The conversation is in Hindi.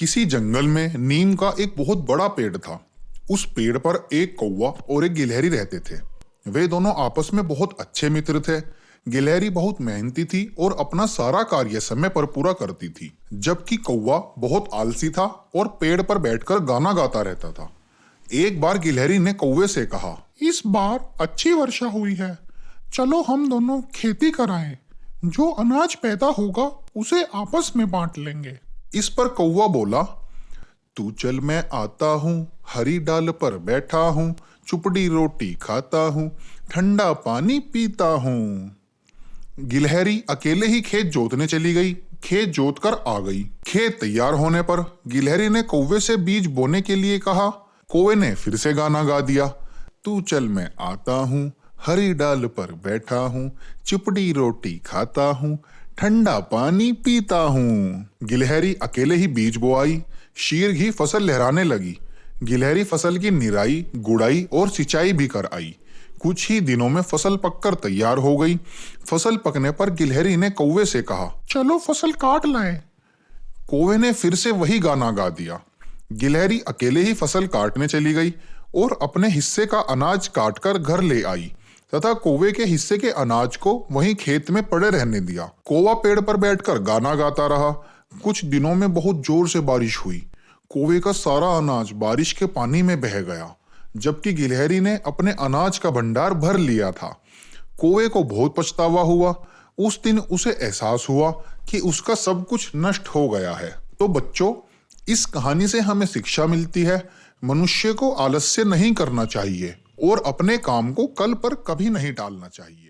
किसी जंगल में नीम का एक बहुत बड़ा पेड़ था। उस पेड़ पर एक कौवा और एक गिलहरी रहते थे। वे दोनों आपस में बहुत अच्छे मित्र थे। गिलहरी बहुत मेहनती थी और अपना सारा कार्य समय पर पूरा करती थी, जबकि कौवा बहुत आलसी था और पेड़ पर बैठकर गाना गाता रहता था। एक बार गिलहरी ने कौवे से कहा, इस बार अच्छी वर्षा हुई है, चलो हम दोनों खेती कराएं। जो अनाज पैदा होगा उसे आपस में बांट लेंगे। इस पर कौवा बोला, तू चल मैं आता हूँ, हरी डाल पर बैठा हूँ, चुपड़ी रोटी खाता हूँ, ठंडा पानी पीता हूँ। गिलहरी अकेले ही खेत जोतने चली गई। खेत जोत कर आ गई। खेत तैयार होने पर गिलहरी ने कौवे से बीज बोने के लिए कहा। कौवे ने फिर से गाना गा दिया, तू चल मैं आता हूँ, हरी डाल पर बैठा हूँ, चिपड़ी रोटी खाता हूँ, ठंडा पानी पीता हूँ। गिलहरी अकेले ही बीज बोआई। शीर ही फसल लहराने लगी। गिलहरी फसल की निराई, गुड़ाई और सिंचाई भी कर आई। कुछ ही दिनों में फसल पककर तैयार हो गई। फसल पकने पर गिलहरी ने कौवे से कहा, चलो फसल काट लाएं। कौवे ने फिर से वही गाना गा दिया। गिलहरी अकेले ही फसल काटने चली गई और अपने हिस्से का अनाज काटकर घर ले आई तथा कौवे के हिस्से के अनाज को वहीं खेत में पड़े रहने दिया। कौवा पेड़ पर बैठकर गाना गाता रहा। कुछ दिनों में बहुत जोर से बारिश हुई। कौवे का सारा अनाज बारिश के पानी में बह गया, जबकि गिलहरी ने अपने अनाज का भंडार भर लिया था। कौवे को बहुत पछतावा हुआ। उस दिन उसे एहसास हुआ कि उसका सब कुछ नष्ट हो गया है। तो बच्चों, इस कहानी से हमें शिक्षा मिलती है, मनुष्य को आलस्य नहीं करना चाहिए और अपने काम को कल पर कभी नहीं टालना चाहिए।